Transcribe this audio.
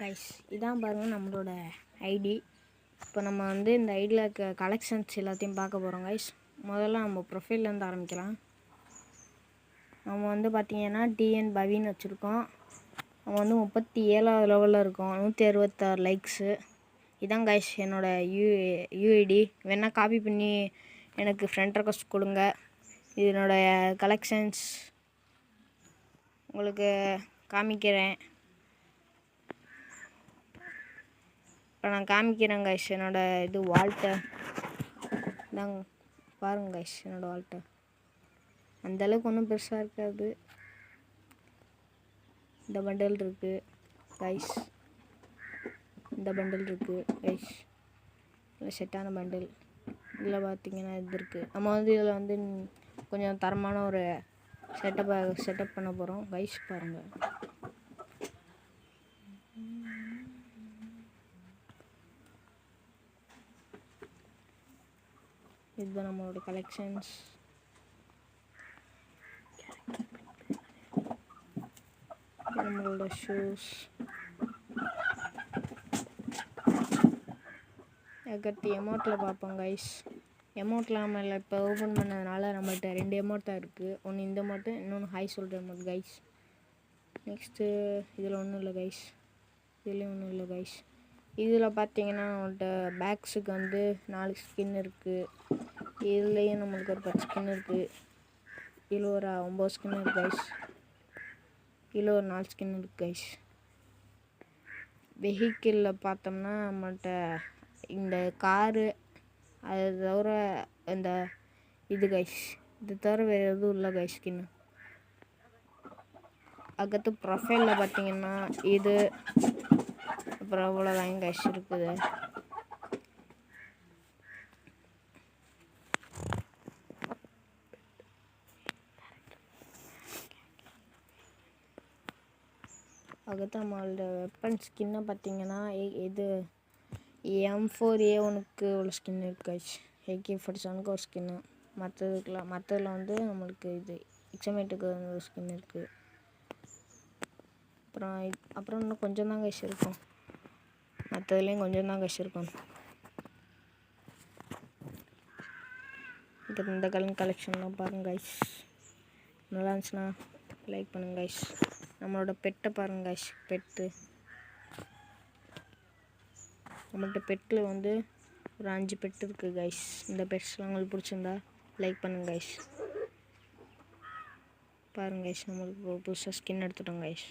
Guys இதான் பாருங்கள் நம்மளோட ஐடி. இப்போ நம்ம வந்து இந்த ஐடியில் இருக்க கலெக்ஷன்ஸ் எல்லாத்தையும் பார்க்க போகிறோம் கைஸ். முதல்ல நம்ம ப்ரொஃபைல்லேருந்து ஆரம்பிக்கலாம். நம்ம வந்து பார்த்திங்கன்னா டிஎன் பவின்னு வச்சுருக்கோம். நம்ம வந்து 37வது லெவலில் இருக்கோம். 166 லைக்ஸு. இதான் கைஸ் என்னோடய யூஐடி. வேணால் காப்பி பண்ணி எனக்கு ஃப்ரெண்ட் ரெக்வஸ்ட் கொடுங்க. இதனுடைய கலெக்ஷன்ஸ் உங்களுக்கு காமிக்கிறேன். இப்போ நான் காமிக்கிறேன் கைஸ் என்னோடய இது வால்ட்டை. இதாங்க பாருங்கள் கைஸ் என்னோடய வால்ட்டை. அந்தளவுக்கு ஒன்றும் பெருசாக இருக்காது. இந்த பண்டல் இருக்குது கைஸ். இந்த பண்டல் இருக்குது கைஸ். இல்லை செட்டான பண்டல். இதில் பார்த்திங்கன்னா இது இருக்குது. நம்ம வந்து இதில் வந்து கொஞ்சம் தரமான ஒரு செட்டப் பண்ண போகிறோம் கைஸ். பாருங்கள். இதுதான் நம்மளோட கலெக்ஷன்ஸ். நம்மளோட ஷூஸ். அதுக்கடுத்து எமௌண்ட்டில் பார்ப்போம் கைஸ். எமௌண்ட்டில் நம்ம இல்லை இப்போ ஓப்பன் பண்ணதுனால நம்மள்கிட்ட 2 எமௌண்ட் தான் இருக்குது. ஒன்று இந்த எமௌண்ட்டு, இன்னொன்று ஹாய் சொல்கிற எமௌண்ட் கைஸ். நெக்ஸ்ட்டு இதில் ஒன்றும் இல்லை கைஸ். இதுலேயும் ஒன்றும் இல்லை கைஸ். இதில் பார்த்தீங்கன்னா நம்மள்கிட்ட பேக்ஸுக்கு வந்து 4 ஸ்கின் இருக்குது. இதுலேயும் நம்மளுக்கு ஒரு 10 ஸ்கின் இருக்குது. இதில் ஒரு 9 ஸ்கின் இருக்குது கைஸ். இதில் ஒரு 4 ஸ்கின் இருக்குது கைஸ். வெஹிக்கிளில் பார்த்தோம்னா நம்மள்கிட்ட இந்த காரு, அது தவிர இந்த இது கைஸ். இது தவிர வேறு எதுவும் இல்லை கைஸ் ஸ்கின்னு. அதுக்கடுத்து ப்ரொஃபைலில் பார்த்தீங்கன்னா இது அப்புறம் அவ்வளோதான் கைஸ் இருக்குது. அதுக்கடுத்து நம்மளோட வெப்பன் ஸ்கின்னை பார்த்தீங்கன்னா இது M4A1க்கு உள்ள ஸ்கின் இருக்குது கைஸ். AK47க்கு ஒரு ஸ்கின்னு. மற்றதில் வந்து நம்மளுக்கு இது எக்ஸமேட்டுக்கு ஒரு ஸ்கின் இருக்குது. அப்புறம் இன்னும் கொஞ்சம் தான் கைஸ் இருக்கும். மற்றதுலேயும் கொஞ்சம் தான் கைஸ் இருக்கும். இந்த கலெக்ஷன்லாம் பாருங்கள் கைஸ். நல்லா இருந்துச்சுன்னா லைக் பண்ணுங்கள் கைஸ். நம்மளோட பெட்டை பாருங்கள் கைஸ். நம்மள்கிட்ட பெட்டில் வந்து ஒரு 5 பெட்டு இருக்குது கைஸ். இந்த பெட்ஸ்லாம் உங்களுக்கு பிடிச்சிருந்தா லைக் பண்ணுங்கள் கைஸ். பாருங்கள் கைஸ், நம்மளுக்கு புதுசாக ஸ்கின் எடுத்துட்டோம் கைஸ்.